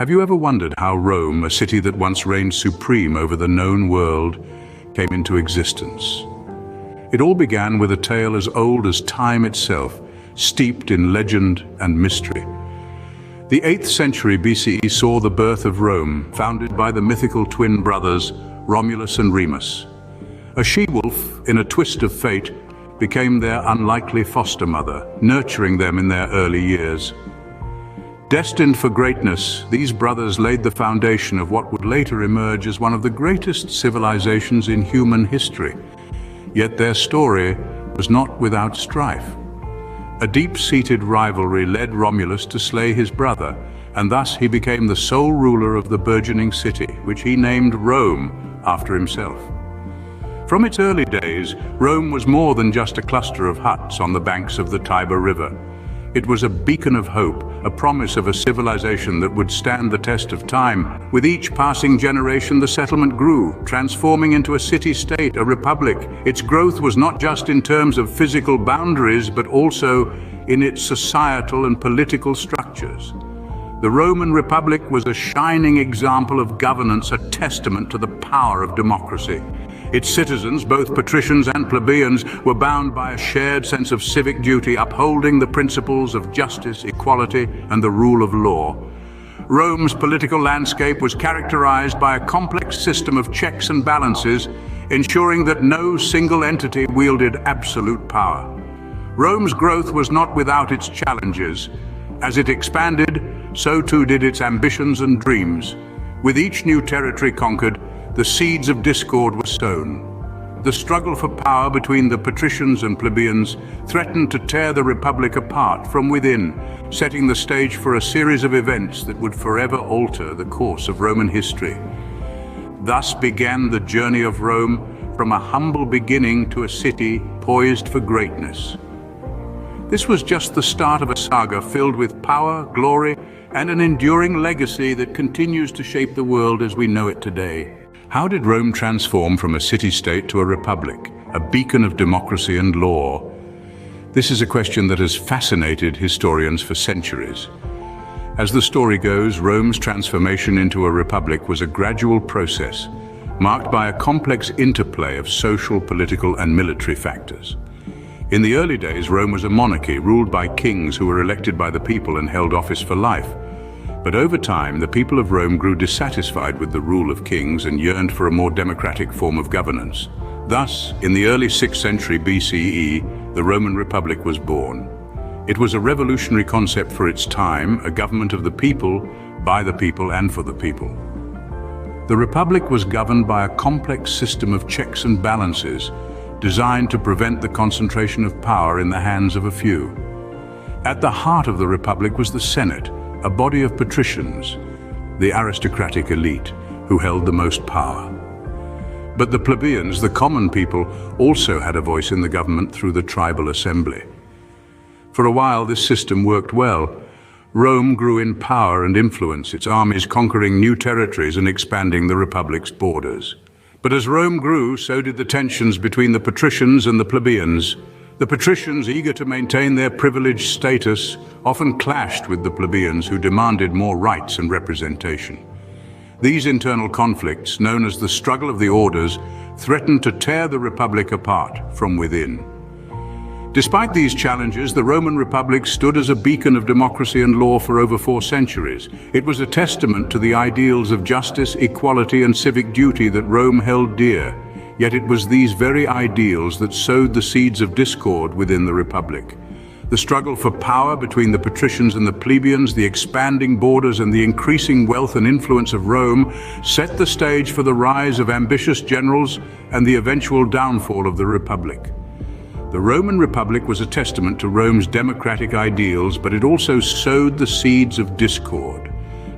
Have you ever wondered how Rome, a city that once reigned supreme over the known world, came into existence? It all began with a tale as old as time itself, steeped in legend and mystery. The 8th century BCE saw the birth of Rome, founded by the mythical twin brothers Romulus and Remus. A she-wolf, in a twist of fate, became their unlikely foster mother, nurturing them in their early years. Destined for greatness, these brothers laid the foundation of what would later emerge as one of the greatest civilizations in human history. Yet their story was not without strife. A deep-seated rivalry led Romulus to slay his brother, and thus he became the sole ruler of the burgeoning city, which he named Rome after himself. From its early days, Rome was more than just a cluster of huts on the banks of the Tiber River. It was a beacon of hope, a promise of a civilization that would stand the test of time. With each passing generation, the settlement grew, transforming into a city-state, a republic. Its growth was not just in terms of physical boundaries, but also in its societal and political structures. The Roman Republic was a shining example of governance, a testament to the power of democracy. Its citizens, both patricians and plebeians, were bound by a shared sense of civic duty, upholding the principles of justice, equality, and the rule of law. Rome's political landscape was characterized by a complex system of checks and balances, ensuring that no single entity wielded absolute power. Rome's growth was not without its challenges. As it expanded, so too did its ambitions and dreams. With each new territory conquered, the seeds of discord were sown. The struggle for power between the patricians and plebeians threatened to tear the republic apart from within, setting the stage for a series of events that would forever alter the course of Roman history. Thus began the journey of Rome, from a humble beginning to a city poised for greatness. This was just the start of a saga filled with power, glory, and an enduring legacy that continues to shape the world as we know it today. How did Rome transform from a city-state to a republic, a beacon of democracy and law? This is a question that has fascinated historians for centuries. As the story goes, Rome's transformation into a republic was a gradual process, marked by a complex interplay of social, political, and military factors. In the early days, Rome was a monarchy ruled by kings who were elected by the people and held office for life. But over time, the people of Rome grew dissatisfied with the rule of kings and yearned for a more democratic form of governance. Thus, in the early 6th century BCE, the Roman Republic was born. It was a revolutionary concept for its time, a government of the people, by the people, and for the people. The Republic was governed by a complex system of checks and balances, designed to prevent the concentration of power in the hands of a few. At the heart of the Republic was the Senate, a body of patricians, the aristocratic elite, who held the most power. But the plebeians, the common people, also had a voice in the government through the tribal assembly. For a while, this system worked well. Rome grew in power and influence, its armies conquering new territories and expanding the Republic's borders. But as Rome grew, so did the tensions between the patricians and the plebeians. The patricians, eager to maintain their privileged status, often clashed with the plebeians who demanded more rights and representation. These internal conflicts, known as the struggle of the orders, threatened to tear the Republic apart from within. Despite these challenges, the Roman Republic stood as a beacon of democracy and law for over 4 centuries. It was a testament to the ideals of justice, equality, and civic duty that Rome held dear. Yet it was these very ideals that sowed the seeds of discord within the Republic. The struggle for power between the patricians and the plebeians, the expanding borders, and the increasing wealth and influence of Rome set the stage for the rise of ambitious generals and the eventual downfall of the Republic. The Roman Republic was a testament to Rome's democratic ideals, but it also sowed the seeds of discord.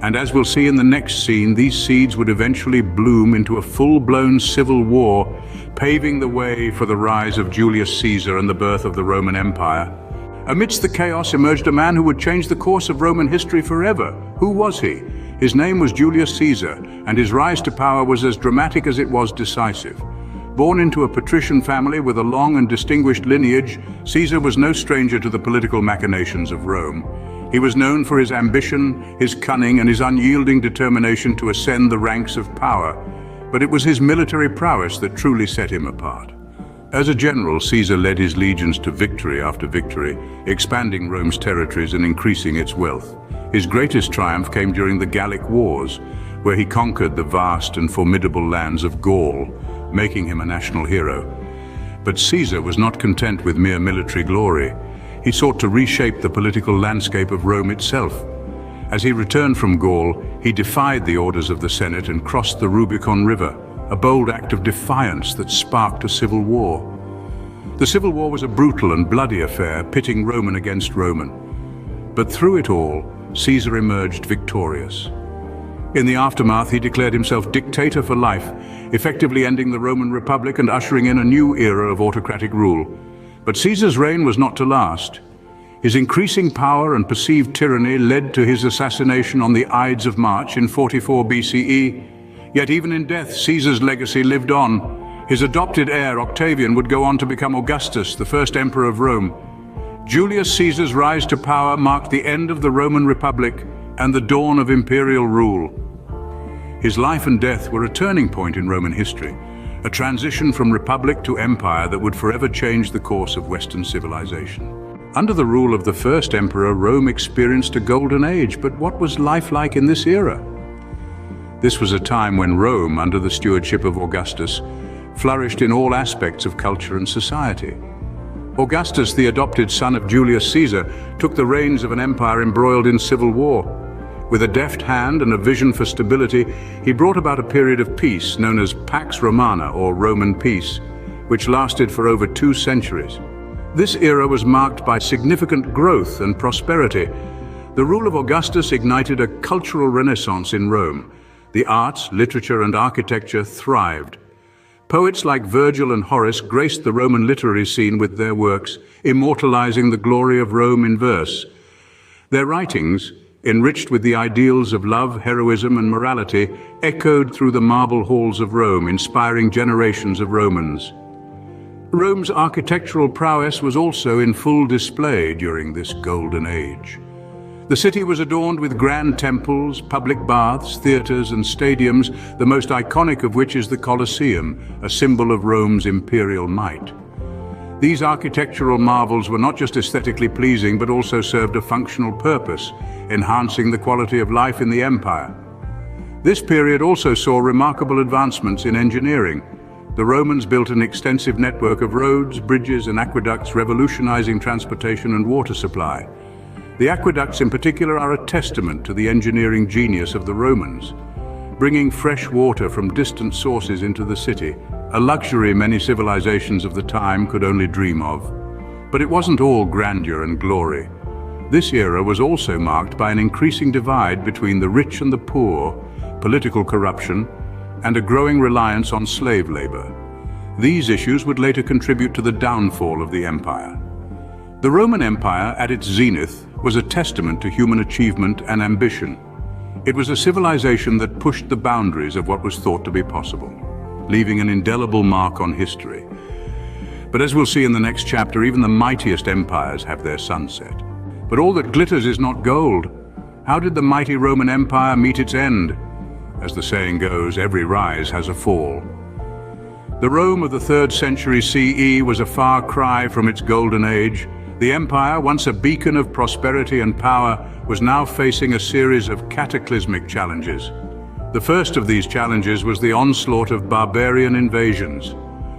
And as we'll see in the next scene, these seeds would eventually bloom into a full-blown civil war, paving the way for the rise of Julius Caesar and the birth of the Roman Empire. Amidst the chaos emerged a man who would change the course of Roman history forever. Who was he? His name was Julius Caesar, and his rise to power was as dramatic as it was decisive. Born into a patrician family with a long and distinguished lineage, Caesar was no stranger to the political machinations of Rome. He was known for his ambition, his cunning, and his unyielding determination to ascend the ranks of power, but it was his military prowess that truly set him apart. As a general, Caesar led his legions to victory after victory, expanding Rome's territories and increasing its wealth. His greatest triumph came during the Gallic Wars, where he conquered the vast and formidable lands of Gaul, making him a national hero. But Caesar was not content with mere military glory. He sought to reshape the political landscape of Rome itself. As he returned from Gaul, he defied the orders of the Senate and crossed the Rubicon River, a bold act of defiance that sparked a civil war. The civil war was a brutal and bloody affair, pitting Roman against Roman. But through it all, Caesar emerged victorious. In the aftermath, he declared himself dictator for life, effectively ending the Roman Republic and ushering in a new era of autocratic rule. But Caesar's reign was not to last. His increasing power and perceived tyranny led to his assassination on the Ides of March in 44 BCE. Yet even in death, Caesar's legacy lived on. His adopted heir, Octavian, would go on to become Augustus, the first emperor of Rome. Julius Caesar's rise to power marked the end of the Roman Republic and the dawn of imperial rule. His life and death were a turning point in Roman history, a transition from republic to empire that would forever change the course of Western civilization. Under the rule of the first emperor, Rome experienced a golden age, but what was life like in this era? This was a time when Rome, under the stewardship of Augustus, flourished in all aspects of culture and society. Augustus, the adopted son of Julius Caesar, took the reins of an empire embroiled in civil war. With a deft hand and a vision for stability, he brought about a period of peace known as Pax Romana, or Roman peace, which lasted for over 2 centuries. This era was marked by significant growth and prosperity. The rule of Augustus ignited a cultural renaissance in Rome. The arts, literature, and architecture thrived. Poets like Virgil and Horace graced the Roman literary scene with their works, immortalizing the glory of Rome in verse. Their writings, enriched with the ideals of love, heroism, and morality, echoed through the marble halls of Rome, inspiring generations of Romans. Rome's architectural prowess was also in full display during this golden age. The city was adorned with grand temples, public baths, theaters, and stadiums, the most iconic of which is the Colosseum, a symbol of Rome's imperial might. These architectural marvels were not just aesthetically pleasing, but also served a functional purpose, enhancing the quality of life in the empire. This period also saw remarkable advancements in engineering. The Romans built an extensive network of roads, bridges, and aqueducts, revolutionizing transportation and water supply. The aqueducts in particular are a testament to the engineering genius of the Romans, bringing fresh water from distant sources into the city, a luxury many civilizations of the time could only dream of. But it wasn't all grandeur and glory. This era was also marked by an increasing divide between the rich and the poor, political corruption, and a growing reliance on slave labor. These issues would later contribute to the downfall of the empire. The Roman Empire, at its zenith, was a testament to human achievement and ambition. It was a civilization that pushed the boundaries of what was thought to be possible, leaving an indelible mark on history. But as we'll see in the next chapter, even the mightiest empires have their sunset. But all that glitters is not gold. How did the mighty Roman Empire meet its end? As the saying goes, every rise has a fall. The Rome of the 3rd century CE was a far cry from its golden age. The empire, once a beacon of prosperity and power, was now facing a series of cataclysmic challenges. The first of these challenges was the onslaught of barbarian invasions.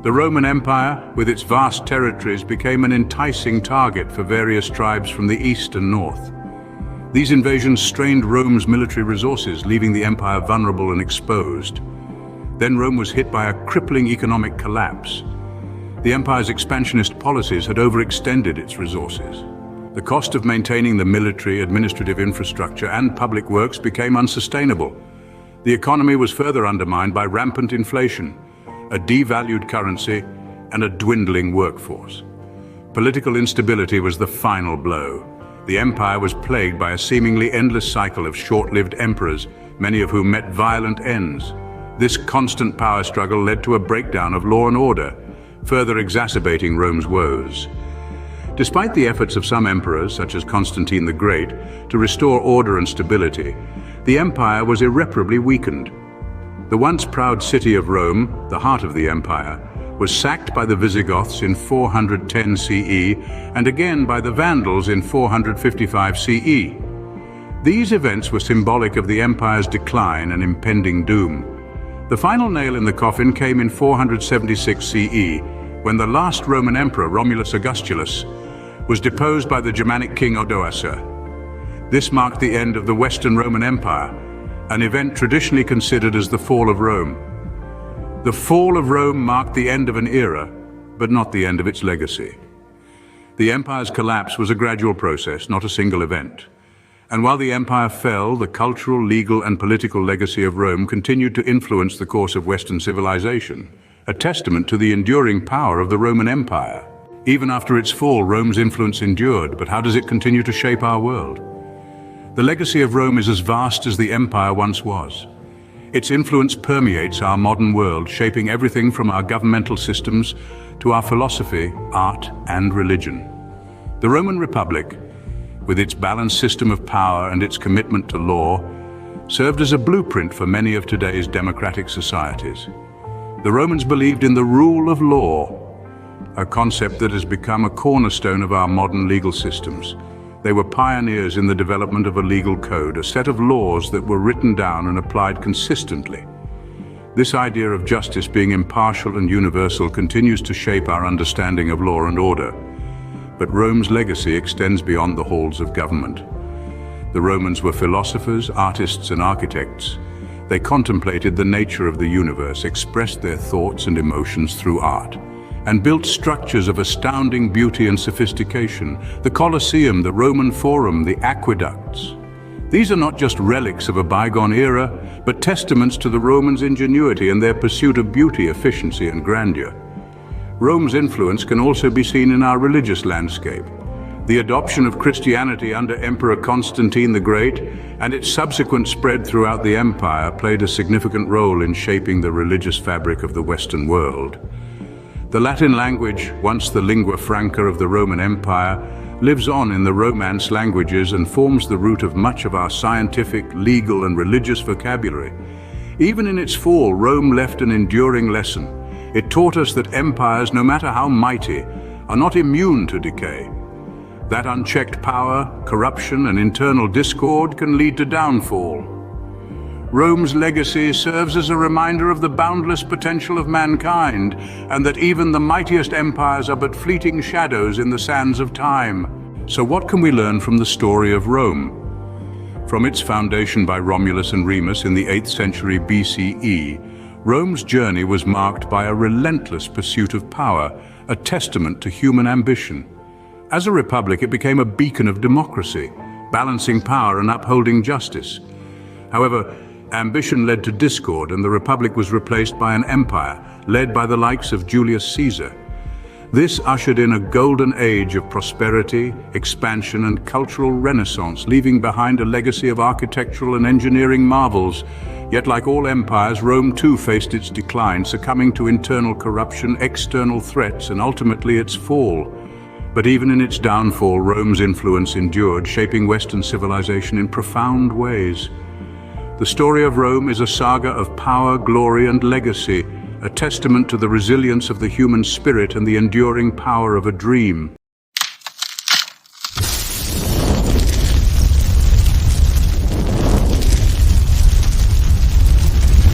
The Roman Empire, with its vast territories, became an enticing target for various tribes from the east and north. These invasions strained Rome's military resources, leaving the empire vulnerable and exposed. Then Rome was hit by a crippling economic collapse. The empire's expansionist policies had overextended its resources. The cost of maintaining the military, administrative infrastructure, and public works became unsustainable. The economy was further undermined by rampant inflation, a devalued currency, and a dwindling workforce. Political instability was the final blow. The empire was plagued by a seemingly endless cycle of short-lived emperors, many of whom met violent ends. This constant power struggle led to a breakdown of law and order, further exacerbating Rome's woes. Despite the efforts of some emperors, such as Constantine the Great, to restore order and stability, the empire was irreparably weakened. The once proud city of Rome, the heart of the empire, was sacked by the Visigoths in 410 CE and again by the Vandals in 455 CE. These events were symbolic of the empire's decline and impending doom. The final nail in the coffin came in 476 CE, when the last Roman emperor, Romulus Augustus, was deposed by the Germanic king Odoacer. This marked the end of the Western Roman Empire, an event traditionally considered as the fall of Rome. The fall of Rome marked the end of an era, but not the end of its legacy. The empire's collapse was a gradual process, not a single event. And while the empire fell, the cultural, legal, and political legacy of Rome continued to influence the course of Western civilization, a testament to the enduring power of the Roman Empire. Even after its fall, Rome's influence endured, but how does it continue to shape our world? The legacy of Rome is as vast as the empire once was. Its influence permeates our modern world, shaping everything from our governmental systems to our philosophy, art, and religion. The Roman Republic, with its balanced system of power and its commitment to law, served as a blueprint for many of today's democratic societies. The Romans believed in the rule of law, a concept that has become a cornerstone of our modern legal systems. They were pioneers in the development of a legal code, a set of laws that were written down and applied consistently. This idea of justice being impartial and universal continues to shape our understanding of law and order. But Rome's legacy extends beyond the halls of government. The Romans were philosophers, artists, and architects. They contemplated the nature of the universe, expressed their thoughts and emotions through art, and built structures of astounding beauty and sophistication. The Colosseum, the Roman Forum, the aqueducts. These are not just relics of a bygone era, but testaments to the Romans' ingenuity and their pursuit of beauty, efficiency, and grandeur. Rome's influence can also be seen in our religious landscape. The adoption of Christianity under Emperor Constantine the Great and its subsequent spread throughout the empire played a significant role in shaping the religious fabric of the Western world. The Latin language, once the lingua franca of the Roman Empire, lives on in the Romance languages and forms the root of much of our scientific, legal, and religious vocabulary. Even in its fall, Rome left an enduring lesson. It taught us that empires, no matter how mighty, are not immune to decay. That unchecked power, corruption, and internal discord can lead to downfall. Rome's legacy serves as a reminder of the boundless potential of mankind, and that even the mightiest empires are but fleeting shadows in the sands of time. So what can we learn from the story of Rome? From its foundation by Romulus and Remus in the 8th century BCE, Rome's journey was marked by a relentless pursuit of power, a testament to human ambition. As a republic, it became a beacon of democracy, balancing power and upholding justice. However, ambition led to discord, and the republic was replaced by an empire led by the likes of Julius Caesar. This ushered in a golden age of prosperity, expansion, and cultural renaissance, leaving behind a legacy of architectural and engineering marvels. Yet, like all empires, Rome too faced its decline, succumbing to internal corruption, external threats, and ultimately its fall. But even in its downfall, Rome's influence endured, shaping Western civilization in profound ways. The story of Rome is a saga of power, glory, and legacy, a testament to the resilience of the human spirit and the enduring power of a dream.